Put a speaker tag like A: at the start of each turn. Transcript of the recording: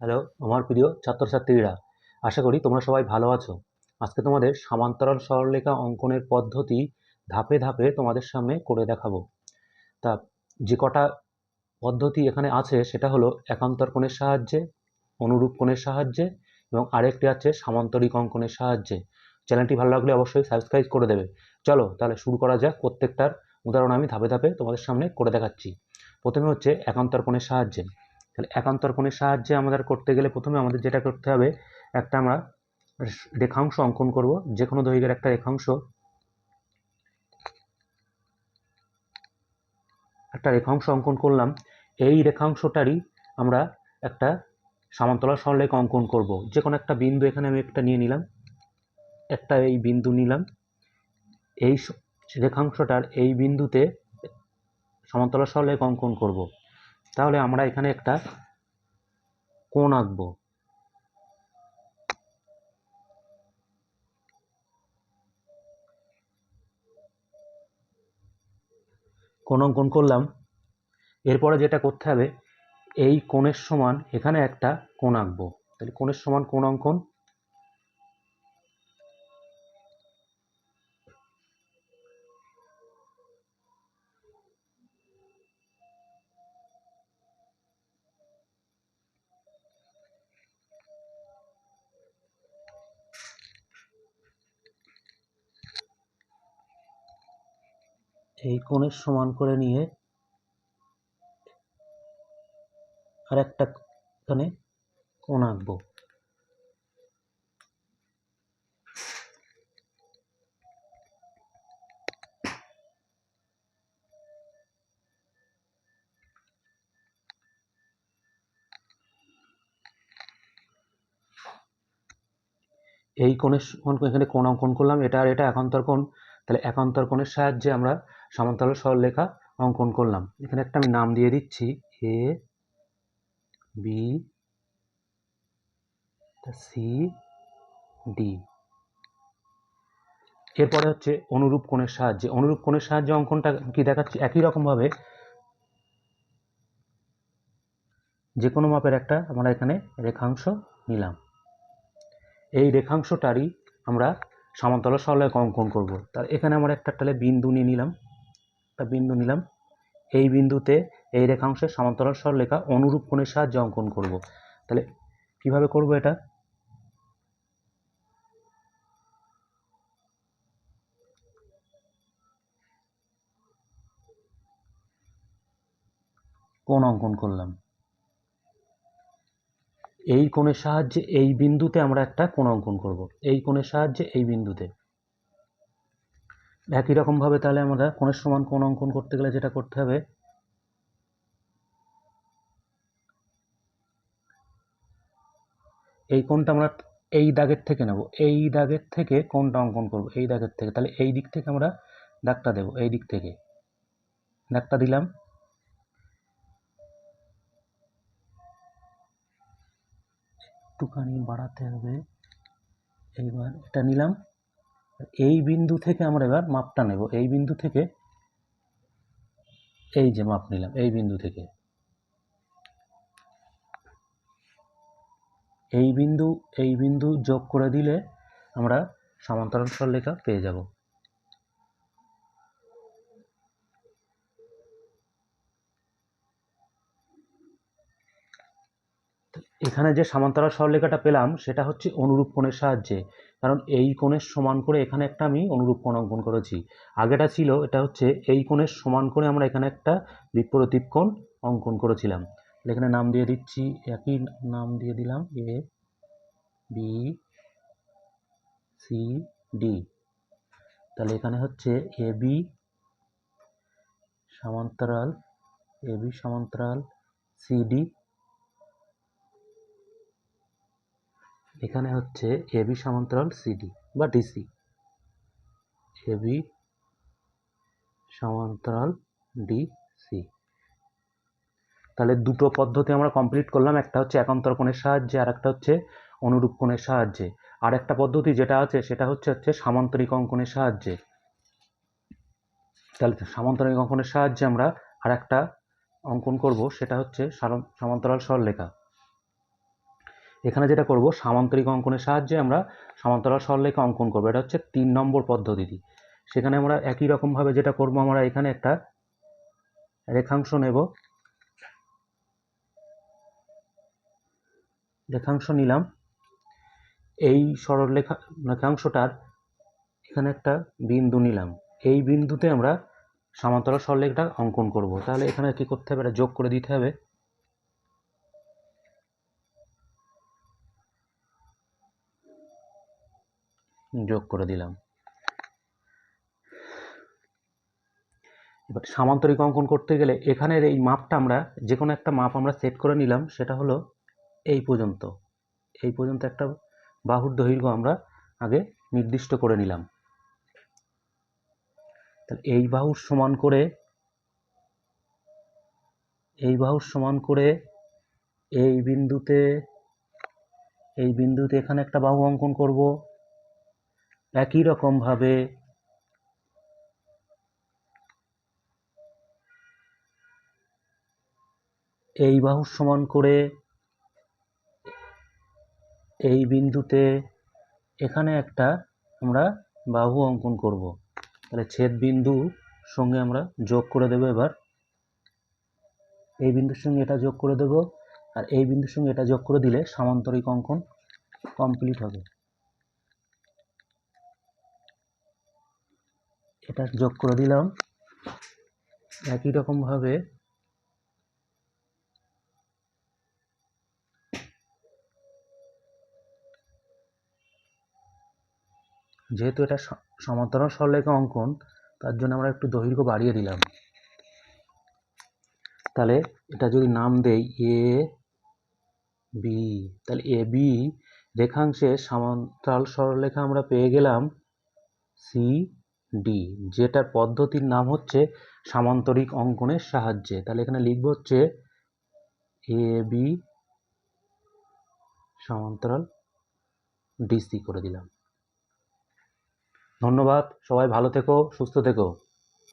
A: Hello আমার প্রিয় ছাত্রছাত্রীরা, আশা করি তোমরা সবাই ভালো আছো। আজকে তোমাদের সমান্তরাল সরলরেখা অঙ্কনের পদ্ধতি ধাপে ধাপে তোমাদের সামনে করে দেখাবো। তা যে কটা পদ্ধতি এখানে আছে সেটা হলো একান্তর কোণের সাহায্যে, অনুরূপ কোণের সাহায্যে এবং আরেকটি আছে সামান্তরিক অঙ্কনের সাহায্যে। চ্যানেলটি ভালো লাগলে অবশ্যই সাবস্ক্রাইব করে দেবে। চলো তাহলে শুরু করা যাক। প্রত্যেকটার উদাহরণ আমি ধাপে ধাপে তোমাদের সামনে করে দেখাচ্ছি। প্রথমে হচ্ছে একান্তর কোণের সাহায্যে। তাহলে একান্তর কোণের সাহায্যে আমাদের করতে গেলে প্রথমে আমাদের যেটা করতে হবে, একটা আমরা রেখাংশ অঙ্কন করব, যে কোনো দৈর্ঘ্যের একটা রেখাংশ অঙ্কন করলাম। এই রেখাংশটারই আমরা একটা সমান্তরাল সরলরেখা অঙ্কন করব। যে কোনো একটা বিন্দু এখানে আমি একটা নিয়ে নিলাম, এই বিন্দু নিলাম। এই রেখাংশটার এই বিন্দুতে সমান্তরাল সরলরেখা অঙ্কন করব। তাহলে আমরা এখানে একটা কোণ আঁকবো। কোণ অঙ্কন করলাম। এরপরে যেটা করতে হবে, এই কোণের সমান এখানে একটা কোণ আঁকবো। তাহলে কোণের সমান কোণ অঙ্কন। এই কোণের সমান করে নিয়ে আর একটা এখানে কোণ আঁকবো। এই কোণের সমান এখানে কোণ অঙ্কন করলাম, এটা আর এটা একান্তর কোণ। তাহলে একান্তর কোণের সাহায্যে আমরা সমান্তরাল সরলরেখা অঙ্কন করলাম। এখানে একটা আমি নাম দিয়ে দিচ্ছি, এ বি সি ডি। এরপরে হচ্ছে অনুরূপ কোণের সাহায্যে। অনুরূপ কোণের সাহায্যে অঙ্কনটা কি দেখাচ্ছি, একই রকমভাবে যে কোনো মাপের একটা আমরা এখানে রেখাংশ নিলাম। এই রেখাংশটারই আমরা সমান্তরাল সরলরেখা অঙ্কন করব। তার এখানে আমরা একটা বিন্দু নিয়ে নিলাম, এই বিন্দুতে এই রেখাংশের সমান্তরাল সরলরেখা অনুরূপ কোণের সাহায্যে অঙ্কন করব। তাহলে কিভাবে করব এটা, কোণ অঙ্কন করলাম। এই কোণের সাহায্যে এই বিন্দুতে আমরা একটা কোণ অঙ্কন করব, এই কোণের সাহায্যে এই বিন্দুতে। একই রকম ভাবে তাহলে আমরা কোণের সমান কোণ অঙ্কন করতে গেলে যেটা করতে হবে, এই কোণটা আমরা এই দাগের থেকে নেব, এই দাগের থেকে কোণটা অঙ্কন করব, এই দাগের থেকে। তাহলে এই দিক থেকে আমরা দাগটা দেব, এই দিক থেকে দাগটা দিলাম। একটুখানি বাড়াতে হবে। এইবার এটা নিলাম, এই বিন্দু থেকে আমরা এবার মাপটা নেব, এই বিন্দু থেকে এই যে মাপ নিলাম, এই বিন্দু থেকে এই বিন্দু যোগ করে দিলে আমরা সমান্তরাল সরলরেখা পেয়ে যাব। এখানে যে সমান্তরাল সরলরেখাটা পেলাম সেটা হচ্ছে অনুরূপ কোণের সাহায্যে, কারণ এই কোণের সমান করে এখানে একটা আমি অনুরূপ কোণ অঙ্কন করেছি। আগেটা ছিল, এটা হচ্ছে এই কোণের সমান করে আমরা এখানে একটা বিপরীত কোণ অঙ্কন করেছিলাম। এখানে নাম দিয়ে দিচ্ছি, একই নাম দিয়ে দিলাম, এ বি সি ডি। তাহলে এখানে হচ্ছে এবি সমান্তরাল সিডি, এখানে হচ্ছে এবি সমান্তরাল সিডি বা ডিসি, এবি সমান্তরাল ডিসি। তাহলে দুটো পদ্ধতি আমরা কমপ্লিট করলাম, একটা হচ্ছে একান্তর কোণের সাহায্যে আর একটা হচ্ছে অনুরূপ কোণের সাহায্যে। আর একটা পদ্ধতি যেটা আছে সেটা হচ্ছে সামান্তরিক অঙ্কনের সাহায্যে। তাহলে সামান্তরিক অঙ্কনের সাহায্যে আমরা আর একটা অঙ্কন করব, সেটা হচ্ছে সমান্তরাল সরলরেখা। এখানে যেটা করব, সামান্তরিক অঙ্কনের সাহায্যে আমরা সমান্তরাল সরলরেখা অঙ্কন করব। এটা হচ্ছে 3 নম্বর পদ্ধতি। সেখানে আমরা একই রকমভাবে যেটা করব, আমরা এখানে একটা রেখাংশ নেব, রেখাংশ নিলাম। এই রেখাংশটার এখানে একটা বিন্দু নিলাম। এই বিন্দুতে আমরা সমান্তরাল সরলরেখাটা অঙ্কন করব। তাহলে এখানে কি করতে হবে, এটা যোগ করে দিতে হবে। যোগ করে দিলাম। এবার সামান্তরিক অঙ্কন করতে গেলে এখানের এই মাপটা আমরা যে কোনো একটা মাপ আমরা সেট করে নিলাম। সেটা হলো এই পর্যন্ত একটা বাহুর দৈর্ঘ্য আমরা আগে নির্দিষ্ট করে নিলাম। তাহলে এই বাহুর সমান করে এই বিন্দুতে এখানে একটা বাহু অঙ্কন করব। একই রকম ভাবে এই বাহুর সমান করে এই বিন্দুতে এখানে একটা আমরা বাহু অঙ্কন করব। তাহলে ছেদ বিন্দু সঙ্গে আমরা যোগ করে দেব। এবার এই বিন্দুর সঙ্গে এটা যোগ করে দেব, আর এই বিন্দুর সঙ্গে এটা যোগ করে দিলে সামান্তরিক অঙ্কন কমপ্লিট হবে। এটা যোগ করে দিলাম। একই রকম ভাবে যেহেতু এটা সমান্তরাল সরলরেখা অঙ্কন, তার জন্য আমরা একটু দৈর্ঘ্য বাড়িয়ে দিলাম। তাহলে এটা যদি নাম দেই এ বি, তাহলে এ বি রেখাংশের সমান্তরাল সরলরেখা আমরা পেয়ে গেলাম সি ডি, যেটার পদ্ধতির নাম হচ্ছে সামান্তরিক অঙ্কনের সাহায্যে। তাহলে এখানে লিখব হচ্ছে এ বি সমান্তরাল ডিসি করে দিলাম। ধন্যবাদ, সবাই ভালো থেকো, সুস্থ থেকো।